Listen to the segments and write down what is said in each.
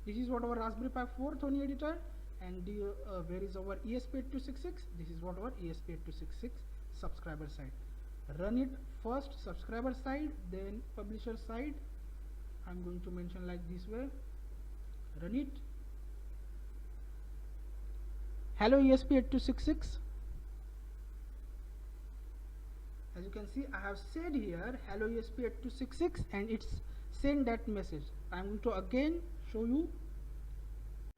This is what our Raspberry Pi 4 Thony editor, and where is our ESP8266? This is what our ESP8266 subscriber side. Run it first subscriber side, then publisher side. I'm going to mention like this way. Run it. Hello ESP8266. As you can see, I have said here hello ESP8266 and it's sent that message. I'm going to again show you.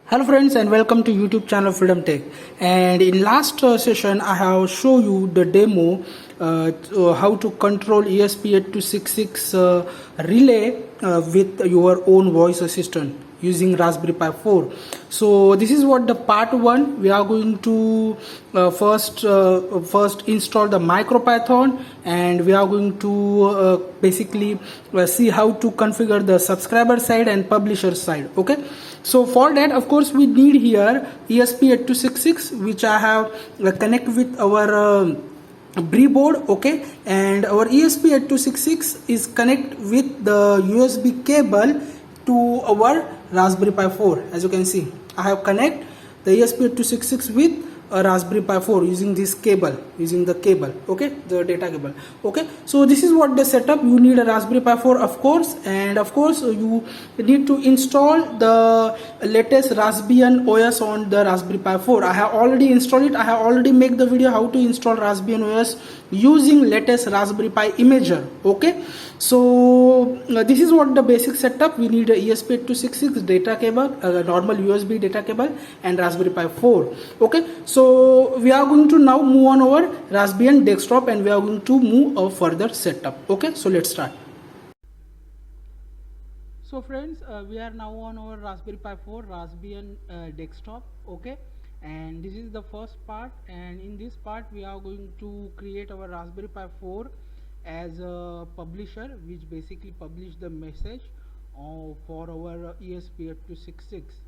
Hello friends and welcome to YouTube channel Freedom Tech. And in last session I have shown you the demo how to control ESP8266 relay with your own voice assistant using Raspberry Pi 4. So this is what the part 1. We are going to first install the MicroPython, and we are going to basically see how to configure the subscriber side and publisher side. Okay, so for that of course we need here ESP8266, which I have connect with our breadboard. Okay, and our ESP8266 is connect with the USB cable to our Raspberry Pi 4. As you can see, I have connect the ESP8266 with a Raspberry Pi 4 using this cable, okay, the data cable. Okay, so this is what the setup. You need a Raspberry Pi 4 of course, and of course you need to install the latest Raspbian OS on the Raspberry Pi 4. I have already installed it. I have already made the video how to install Raspbian OS using latest Raspberry Pi Imager. Okay, so this is what the basic setup. We need a ESP8266 data cable, a normal USB data cable, and Raspberry Pi 4. Okay, so we are going to now move on our Raspbian desktop and we are going to move a further setup. Okay, so let's start. So friends, we are now on our Raspberry Pi 4 Raspbian desktop. Okay, and this is the first part, and in this part we are going to create our Raspberry Pi 4 as a publisher, which basically publish the message for our ESP8266.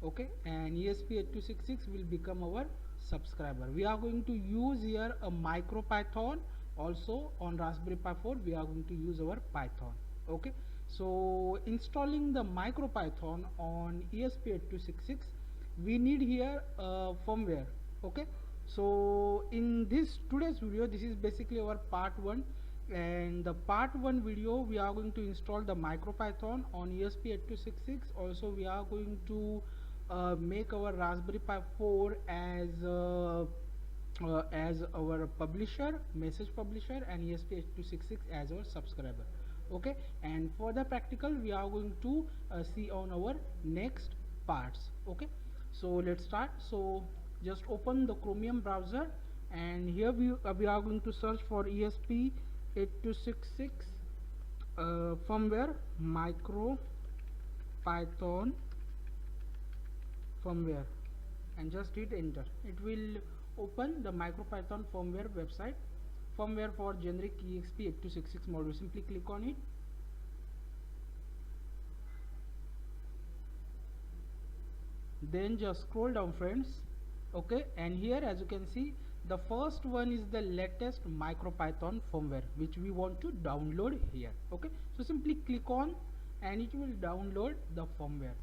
Okay, and ESP8266 will become our subscriber. We are going to use here a MicroPython. Also on Raspberry Pi 4 we are going to use our Python. Okay, so installing the MicroPython on ESP8266, we need here firmware. Okay, so in this today's video, this is basically our part 1, and the part 1 video we are going to install the MicroPython on ESP8266. Also we are going to make our Raspberry Pi 4 as our publisher, message publisher, and ESP8266 as our subscriber. Okay, and for the practical we are going to see on our next parts. Okay, so let's start. So just open the Chromium browser, and here we are going to search for ESP8266 firmware, MicroPython firmware, and just hit enter. It will open the MicroPython firmware website, firmware for generic ESP8266 module. Simply click on it. Then just scroll down friends. Okay, and here as you can see, the first one is the latest MicroPython firmware which we want to download here. Okay, so simply click on and it will download the firmware,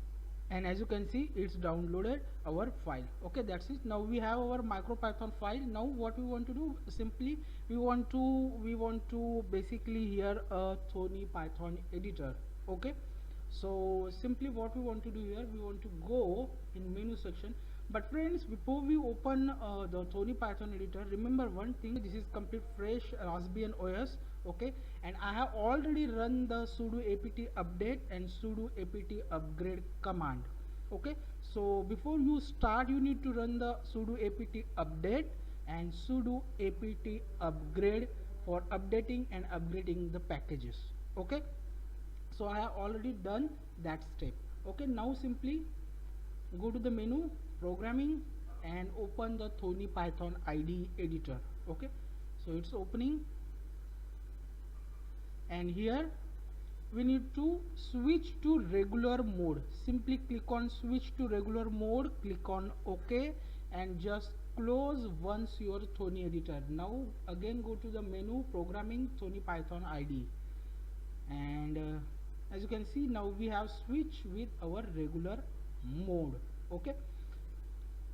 and as you can see it's downloaded our file. Okay, that's it. Now we have our MicroPython file. Now what we want to do, simply we want to basically here a Thony Python editor. Okay, so simply what we want to do here, we want to go in menu section. But friends, before we open the Thony Python editor, remember one thing, this is complete fresh Raspbian OS. Okay, and I have already run the sudo apt update and sudo apt upgrade command. Okay, so before you start you need to run the sudo apt update and sudo apt upgrade for updating and upgrading the packages. Okay, so I have already done that step. Okay, now simply go to the menu programming and open the Thony Python IDE editor. Okay, so it's opening, and here we need to switch to regular mode. Simply click on switch to regular mode, click on OK, and just close once your Thony editor. Now again go to the menu programming Thony Python IDE, and as you can see now we have switched with our regular mode. Okay,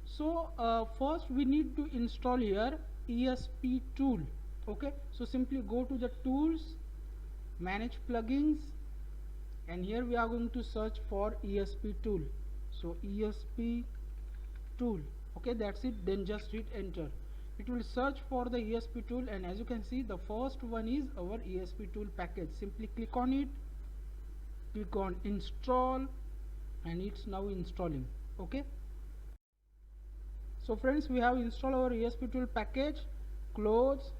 so first we need to install here ESP tool. Okay, so simply go to the tools, manage plugins, and here we are going to search for ESP tool. So ESP tool, okay, that's it. Then just hit enter. It will search for the ESP tool, and as you can see, the first one is our ESP tool package. Simply click on it, click on install, and it's now installing. Okay, so friends, we have installed our ESP tool package. Close,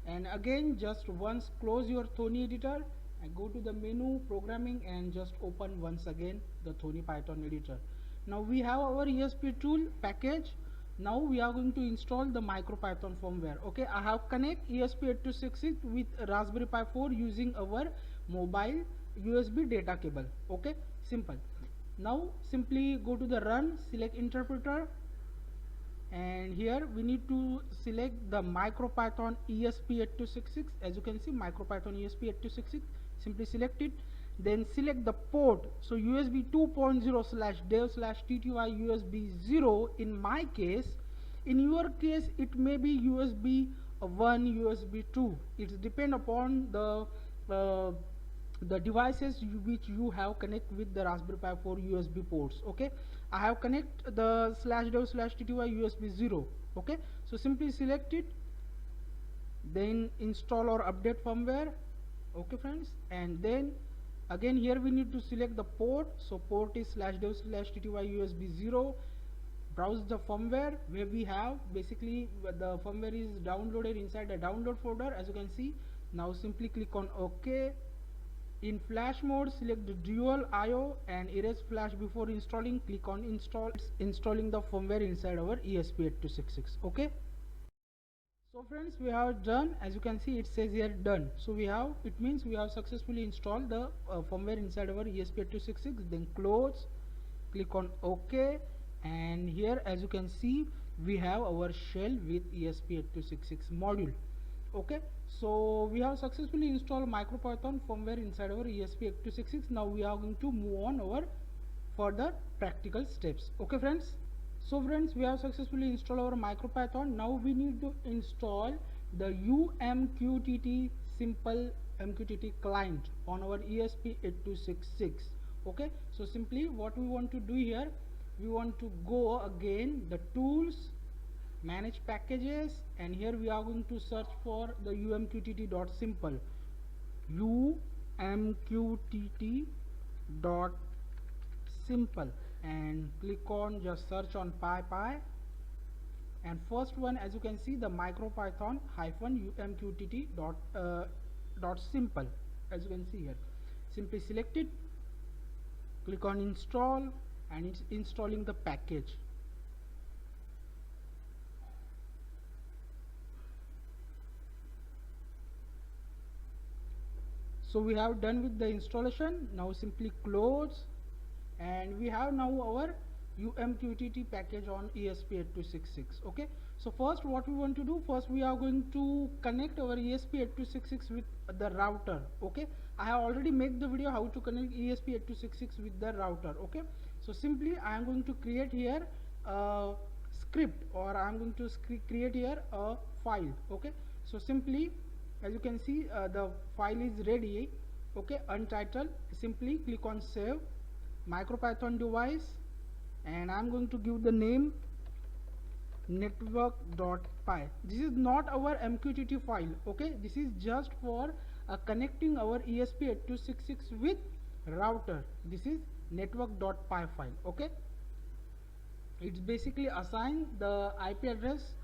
and again just once close your Thonny editor and go to the menu, programming, and just open once again the Thonny Python editor. Now we have our ESP tool package. Now we are going to install the MicroPython firmware. Okay, I have connect ESP8266 with Raspberry Pi 4 using our mobile USB data cable. Okay, simple. Now simply go to the run, select interpreter, and here we need to select the MicroPython ESP8266. As you can see, MicroPython ESP8266, simply select it, then select the port. So USB 2.0/dev/tty USB 0 in my case. In your case it may be USB 1, USB 2. It's depend upon the devices which you have connect with the Raspberry Pi 4 USB ports. Okay, I have connect the /dev/tty USB 0. Okay, so simply select it, then install or update firmware. Okay friends, and then again here we need to select the port. So port is /dev/tty USB 0. Browse the firmware, where we have basically the firmware is downloaded inside the download folder, as you can see. Now simply click on OK. In flash mode, select the dual IO and erase flash before installing. Click on install. It's installing the firmware inside our ESP8266. Okay, so friends, we have done. As you can see, it says here done. So we have, it means we have successfully installed the firmware inside our ESP8266. Then close, click on OK, and here as you can see, we have our shell with ESP8266 module. Okay, so we have successfully installed MicroPython firmware inside our ESP8266. Now we are going to move on our further practical steps. Okay friends, so friends, we have successfully installed our MicroPython. Now we need to install the UMQTT simple MQTT client on our ESP8266. Okay, so simply what we want to do here, we want to go again the tools, manage packages, and here we are going to search for the umqtt.simple, umqtt.simple, and click on just search on PyPy, and first one, as you can see, the MicroPython -umqtt.simple, as you can see here. Simply select it, click on install, and it's installing the package. So we have done with the installation. Now simply close, and we have now our UMQTT package on ESP8266. Okay, so first what we want to do, first we are going to connect our ESP8266 with the router. Okay, I have already made the video how to connect ESP8266 with the router. Okay, so simply I am going to create here a script, or I am going to create here a file. Okay, so simply, as you can see, the file is ready. Okay, untitled. Simply click on save, MicroPython device, and I'm going to give the name network.py. This is not our MQTT file. Okay, this is just for connecting our ESP8266 with router. This is network.py file. Okay, it's basically assign the IP address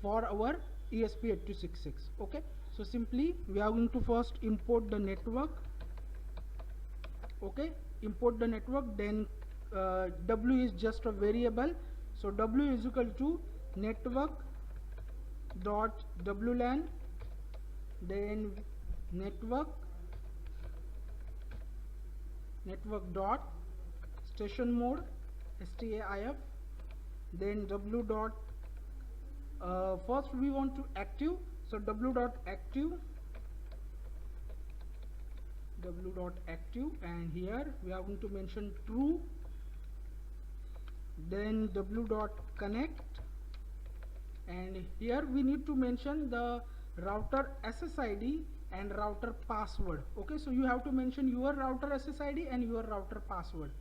for our ESP8266. Okay, so simply we are going to first import the network. Okay, import the network, then W is just a variable, so W is equal to network dot WLAN, then network dot station mode STAIF, then W dot first we want to active, so W dot active, and here we are going to mention true, then w dot connect, and here we need to mention the router SSID and router password. Okay, so you have to mention your router SSID and your router password.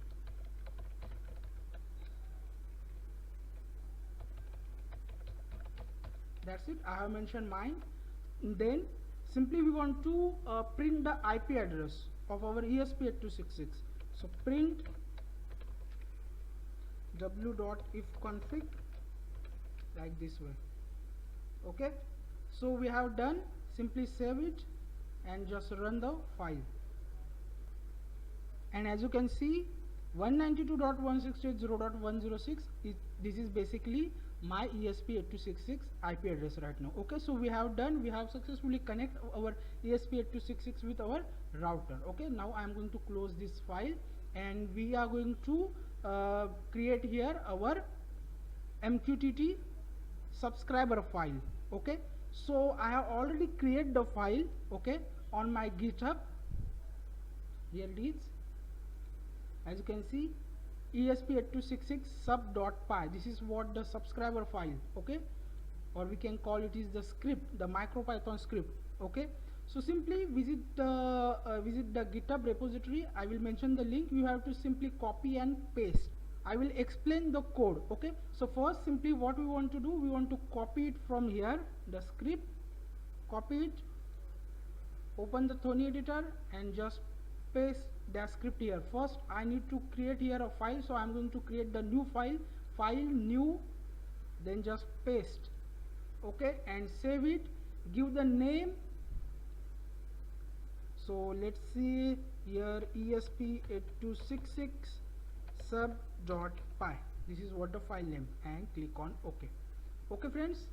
That's it, I have mentioned mine. Then simply we want to print the IP address of our ESP8266. So print w.ifconfig like this way. Okay, so we have done. Simply save it and just run the file, and as you can see 192.168.0.106 is this is basically my ESP8266 IP address right now. Okay, so we have done, we have successfully connect our ESP8266 with our router. Okay, now I am going to close this file and we are going to create here our MQTT subscriber file. Okay, so I have already created the file, okay, on my GitHub. Here it is, as you can see, ESP8266 sub.py. This is what the subscriber file, okay, or we can call it is the script, the MicroPython script. Okay, so simply visit the GitHub repository. I will mention the link. You have to simply copy and paste. I will explain the code. Okay, so first simply what we want to do, we want to copy it from here, the script, copy it, open the Thonny editor and just paste the script here. First I need to create here a file, so I'm going to create the new file, new, then just paste. Okay, and save it, give the name. So let's see here, ESP8266 sub.py. This is what the file name, and click on OK. Okay friends,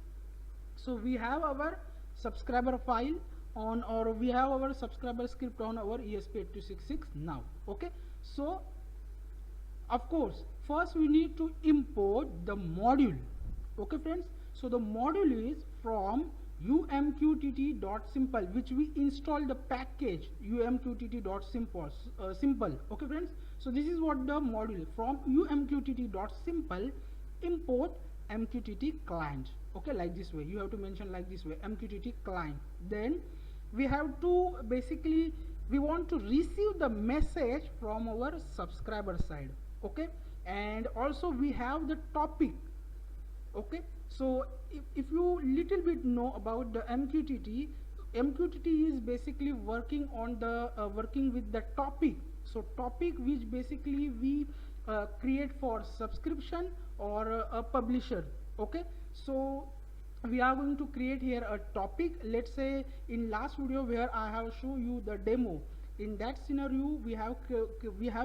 so we have our subscriber file on, or we have our subscriber script on our ESP8266 now. Okay, so of course first we need to import the module. Okay friends, so the module is from umqtt.simple, which we install the package umqtt.simple. Okay friends, so this is what the module from umqtt.simple, import MQTT client. Okay, like this way, you have to mention like this way, MQTT client. Then we have to basically, we want to receive the message from our subscriber side. Okay, and also we have the topic. Okay, so if you little bit know about the MQTT is basically working on the working with the topic. So topic which basically we create for subscription or a publisher. Okay, so we are going to create here a topic. Let's say in last video where I have shown you the demo, in that scenario we have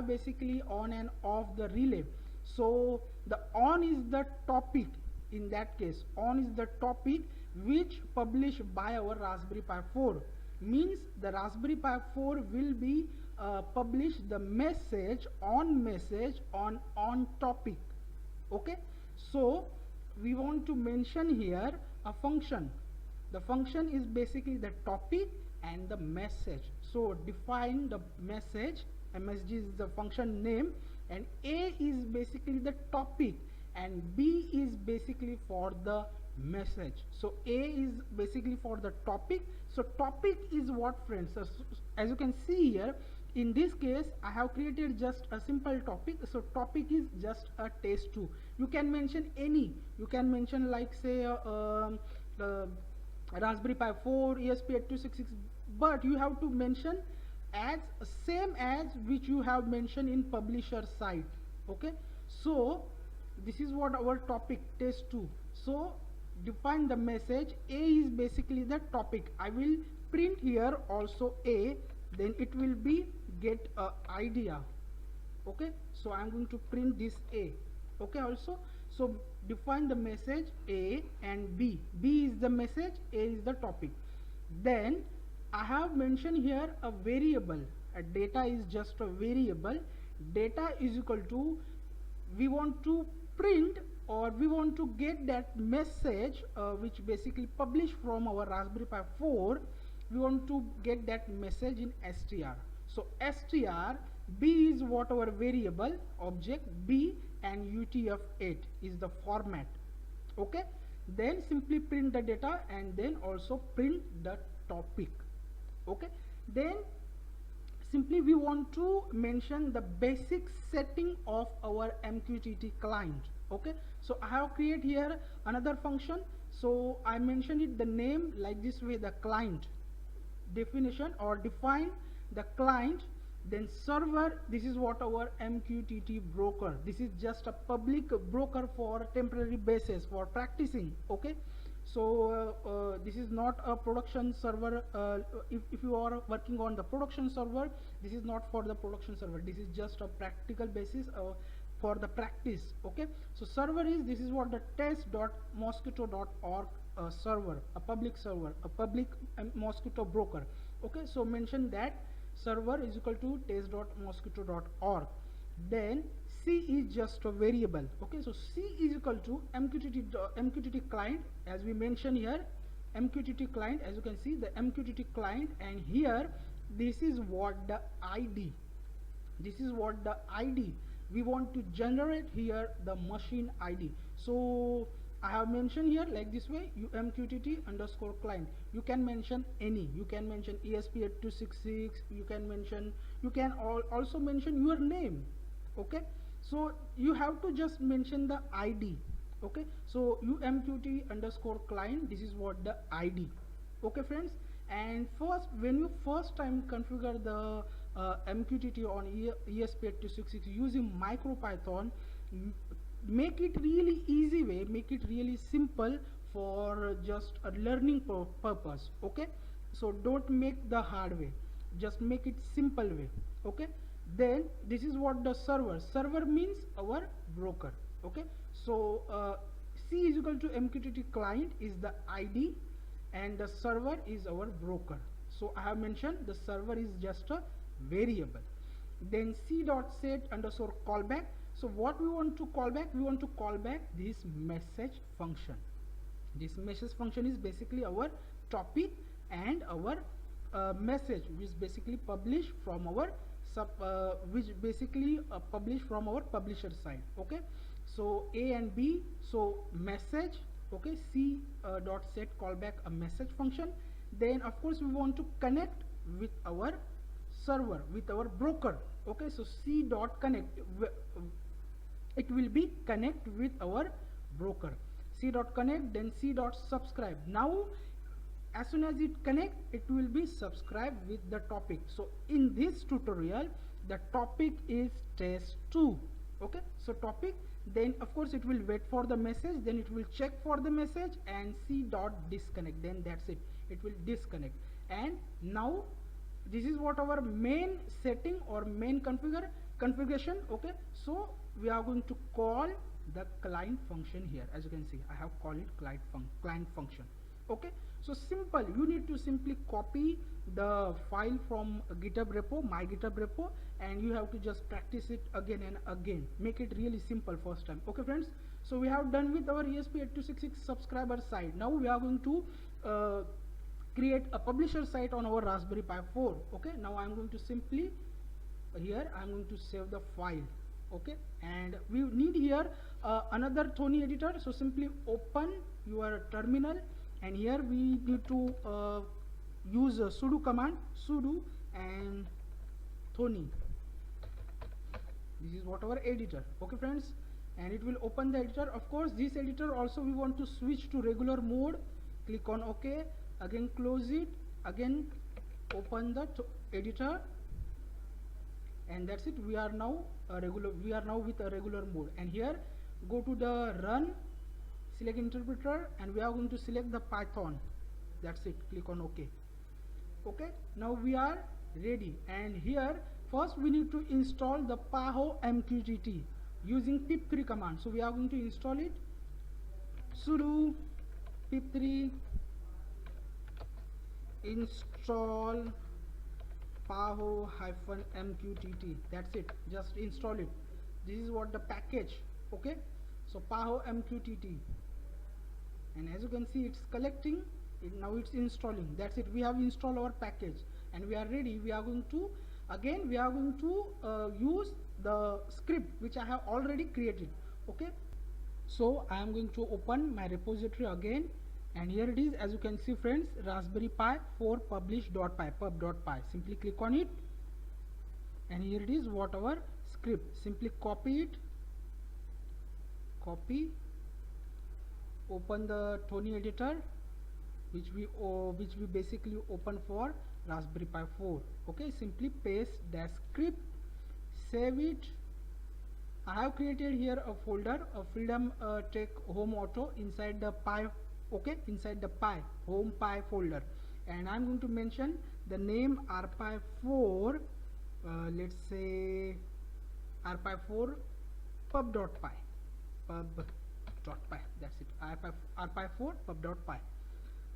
basically on and off the relay. So the on is the topic. In that case, on is the topic which published by our Raspberry Pi 4, means the Raspberry Pi 4 will be publish the message on topic. Okay, so we want to mention here a function. The function is basically the topic and the message. So define the message, MSG is the function name, and A is basically the topic and B is basically for the message. So A is basically for the topic. So topic is what friends, as you can see here, in this case I have created just a simple topic. So topic is just a test2. You can mention any, you can mention like say Raspberry Pi 4 ESP8266, but you have to mention as same as which you have mentioned in publisher site. Okay, so this is what our topic test2. So define the message. A is basically the topic. I will print here also A, then it will be get a idea. Okay, so I'm going to print this A. Okay, also, so define the message A and B. B is the message, A is the topic. Then I have mentioned here a variable. A data is just a variable. Data is equal to, we want to print or we want to get that message which basically published from our Raspberry Pi 4. We want to get that message in str. So str, B is what our variable object B, and UTF-8 is the format. Okay, then simply print the data and then also print the topic. Okay, then simply we want to mention the basic setting of our MQTT client. Okay, so I have created here another function. So I mentioned it the name like this way, the client definition or define the client, then server. This is what our MQTT broker, this is just a public broker for temporary basis for practicing. Okay, so this is not a production server. If you are working on the production server, this is not for the production server, this is just a practical basis for the practice. Okay, so server is, this is what the test.mosquitto.org server, a public server, a public mosquitto broker. Okay, so mention that server is equal to test.mosquitto.org. then C is just a variable. Okay, so C is equal to MQTT client, as we mentioned here, MQTT client. As you can see, the MQTT client, and here this is what the ID, this is what the ID we want to generate here, the machine ID. So I have mentioned here like this way, MQTT underscore client. You can mention any, you can mention ESP8266, you can also mention your name. Okay, so you have to just mention the ID. Okay, so MQTT underscore client, this is what the ID. Okay friends, and first, when you first time configure the MQTT on ESP8266 using MicroPython, make it really easy way, make it really simple for just a learning purpose. Okay, so don't make the hard way, just make it simple way. Okay, then this is what the server means our broker. Okay, so C is equal to MQTT client is the ID and the server is our broker. So I have mentioned the server is just a variable. Then C dot set underscore callback. So what we want to call back, we want to call back this message function. This message function is basically our topic and our message, which is basically published from our published from our publisher side. Okay, so A and B, so message. Okay, C dot set callback a message function. Then of course we want to connect with our server, with our broker. Okay, so C dot connect, it will be connect with our broker. C dot connect, then C dot subscribe. Now as soon as it connect, it will be subscribed with the topic. So in this tutorial the topic is test2. Okay, so topic, then of course it will wait for the message, then it will check for the message and C dot disconnect, then that's it, it will disconnect. And now this is what our main setting or main configuration. Okay, so we are going to call the client function here. As you can see, I have called it client function. Okay, so simple, you need to simply copy the file from GitHub repo, my GitHub repo, and you have to just practice it again and again, make it really simple first time. Okay friends, so we have done with our ESP8266 subscriber side. Now we are going to create a publisher site on our Raspberry Pi 4. Okay, now I'm going to simply here I'm going to save the file. Okay, and we need here another Thonny editor. So simply open your terminal, and here we need to use a sudo command, sudo and Thonny. This is what our editor. Okay friends, and it will open the editor. Of course this editor also we want to switch to regular mode. Click on OK, again close it, again open the editor, and that's it. We are now with a regular mode. And here go to the run, select interpreter, and we are going to select the Python. That's it, click on OK. Okay, now we are ready. And here first we need to install the PAHO MQTT using pip3 command. So we are going to install it, sudo pip3 install PAHO-MQTT. That's it, just install it. This is what the package. Okay, so PAHO MQTT, and as you can see it's collecting it, now it's installing. That's it, we have installed our package and we are ready. We are going to use the script which I have already created. Okay, so I am going to open my repository again, and here it is. As you can see friends, Raspberry Pi 4 publish.py, pub.py. Simply click on it, and here it is, what our script. Simply copy it, copy, open the Tony editor which we basically open for Raspberry Pi 4. Okay, simply paste that script, save it. I have created here a folder, a Freedom Tech Home Auto inside the Pi. Okay, inside the Pi Home Pi folder, and I'm going to mention the name rpi4, let's say rpi4 pub.py, pub.py, that's it, rpi4 pub.py.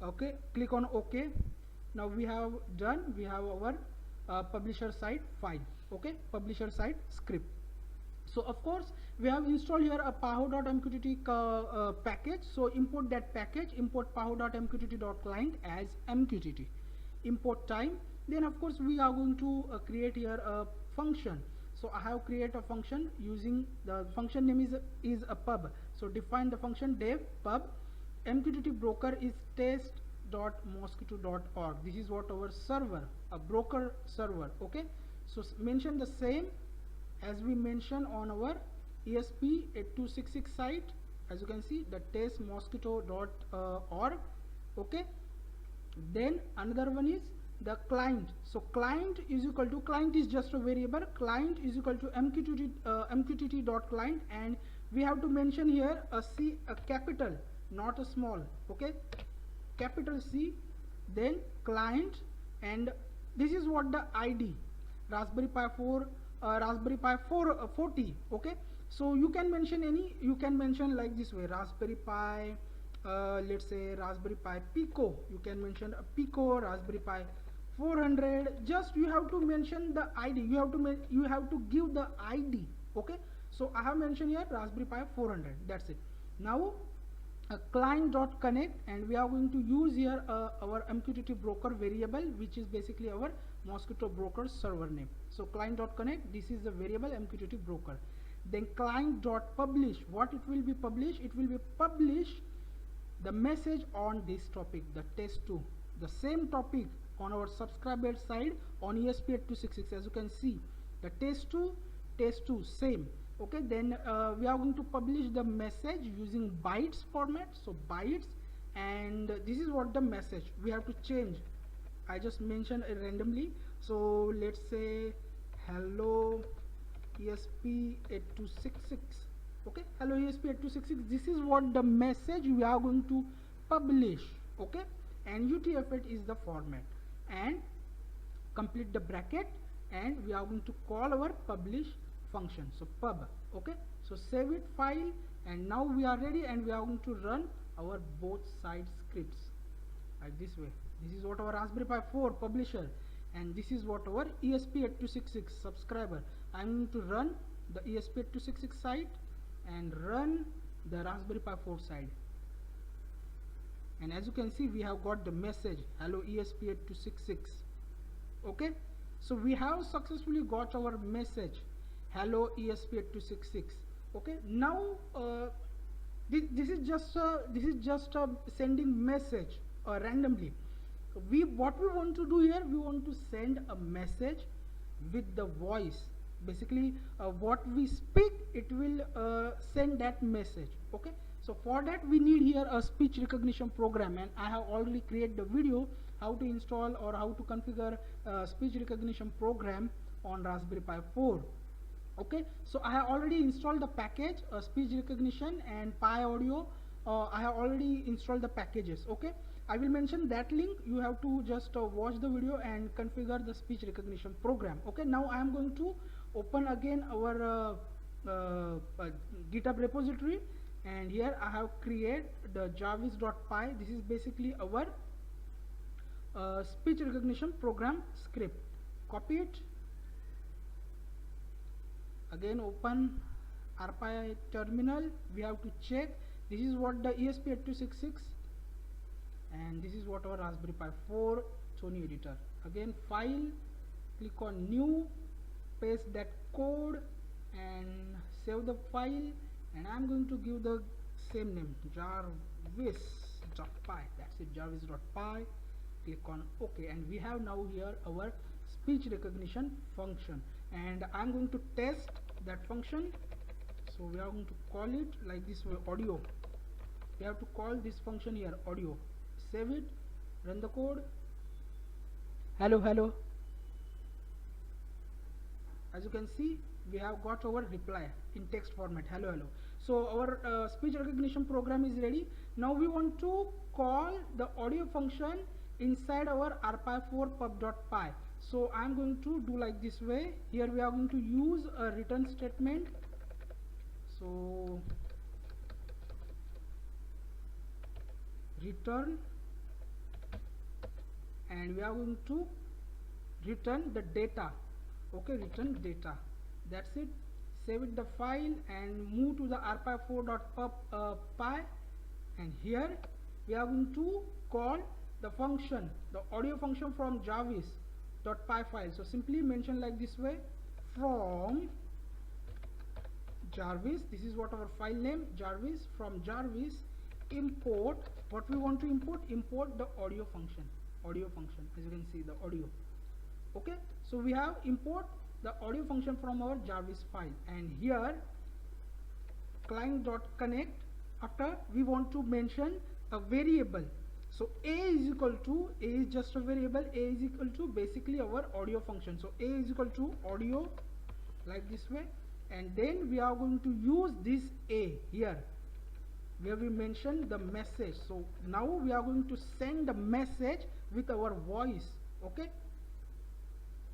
Okay, click on OK. Now we have done, we have our publisher side file. Okay, publisher side script. So of course we have installed here a paho.mqtt package. So import that package, import paho.mqtt.client as mqtt, import time. Then of course we are going to create here a function. So I have created a function using the function name is a pub. So define the function dev pub. MQTT broker is test.mosquitto.org. This is what our server, a broker server. Okay, so mention the same as we mentioned on our ESP8266 site. As you can see, the testmosquitto.org. Okay, then another one is the client. So client is equal to, client is just a variable, client is equal to mqtt.client, and we have to mention here a C, a capital, not a small. Okay, capital C, then client, and this is what the ID, Raspberry Pi 4, Raspberry Pi 40. Okay, so you can mention any, you can mention like this way, Raspberry Pi, let's say Raspberry Pi Pico. You can mention a Pico, Raspberry Pi 400. Just you have to mention the ID. You have to give the ID. Okay, so I have mentioned here Raspberry Pi 400. That's it. Now client.connect, and we are going to use here our MQTT broker variable, which is basically our Mosquitto broker server name. So client.connect, this is the variable MQTT broker. Then client.publish, what it will be published? It will be publish the message on this topic, the test2, the same topic on our subscriber side on ESP8266. As you can see, the test2 same. Okay, then we are going to publish the message using bytes format. So bytes, and this is what the message we have to change. I just mentioned it randomly. So let's say hello ESP8266. Okay, hello ESP8266. This is what the message we are going to publish. Okay, and UTF-8 is the format, and complete the bracket, and we are going to call our publish function. So pub. Okay, so save it file, and now we are ready, and we are going to run our both side scripts like this way. This is what our Raspberry Pi 4 publisher, and this is what our ESP8266 subscriber. I am going to run the ESP8266 site and run the Raspberry Pi 4 side, and as you can see, we have got the message hello ESP8266. Okay, so we have successfully got our message hello ESP8266. Okay, now this is just a sending message randomly. What we want to do here, we want to send a message with the voice. Basically what we speak, it will send that message. Okay, so for that we need here a speech recognition program, and I have already created the video how to install or how to configure speech recognition program on Raspberry Pi 4. Okay, so I have already installed the package speech recognition and Pi audio. I have already installed the packages. Okay, I will mention that link. You have to just watch the video and configure the speech recognition program. Okay, now I am going to open again our GitHub repository, and here I have created the jarvis.py. This is basically our speech recognition program script. Copy it. Again open RPi terminal. We have to check. This is what the ESP8266, and this is what our Raspberry Pi 4 Tony editor. Again file, click on new, paste that code, and save the file, and I'm going to give the same name, jarvis.py. That's it, jarvis.py. Click on OK, and we have now here our speech recognition function, and I'm going to test that function. So we are going to call it like this way, audio. We have to call this function here, audio. Save it, run the code. Hello, hello. As you can see, we have got our reply in text format, hello, hello. So our speech recognition program is ready. Now we want to call the audio function inside our arpai4 pub.py. So I'm going to do like this way. Here we are going to use a return statement. So return, and we are going to return the data. Okay, return data. That's it. Save it the file and move to the arpai4.py, and here we are going to call the function, the audio function from jarvis.py file. So simply mention like this way, from Jarvis, this is what our file name, Jarvis, from Jarvis import, what we want to import, import the audio function, as you can see, the audio. Okay, so we have import the audio function from our Jarvis file, and here client.connect, after we want to mention a variable. So a is equal to, a is just a variable, a is equal to basically our audio function. So a is equal to audio, like this way, and then we are going to use this a here where we mention the message. So now we are going to send the message with our voice, okay,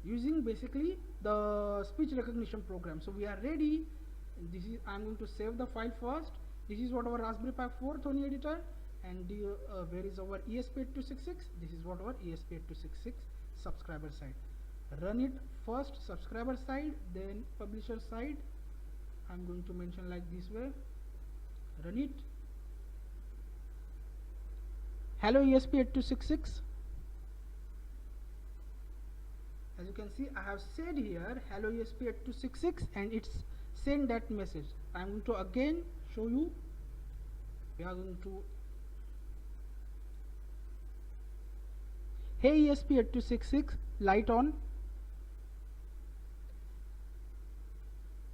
using basically the speech recognition program. So we are ready. This is, I'm going to save the file first. This is what our Raspberry Pi 4 Thony editor, and where is our ESP8266? This is what our ESP8266 subscriber side. Run it first, subscriber side, then publisher side. I'm going to mention like this way. Run it. Hello ESP8266. As you can see, I have said here hello ESP8266, and it's send that message. I'm going to again show you. We are going to, hey ESP8266, light on.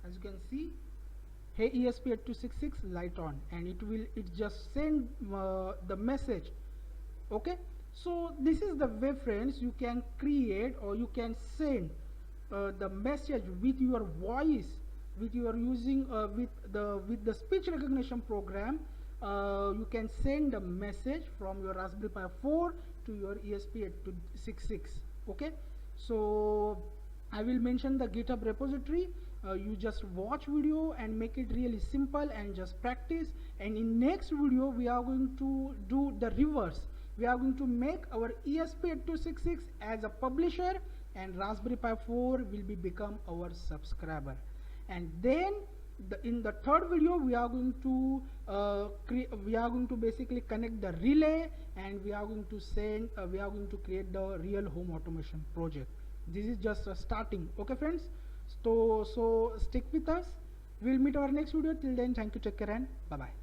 As you can see, hey ESP8266, light on, and it just send the message. Okay, so this is the way, friends, you can create or you can send the message with your voice, with your using with the speech recognition program. You can send a message from your Raspberry Pi 4 to your ESP8266. Okay, so I will mention the GitHub repository. You just watch video and make it really simple and just practice, and in next video we are going to do the reverse. We are going to make our ESP8266 as a publisher, and Raspberry Pi 4 will become our subscriber. And then in the third video we are going to basically connect the relay, and we are going to send we are going to create the real home automation project. This is just a starting. Okay friends, so stick with us. We'll meet our next video. Till then, thank you, take care, and bye bye.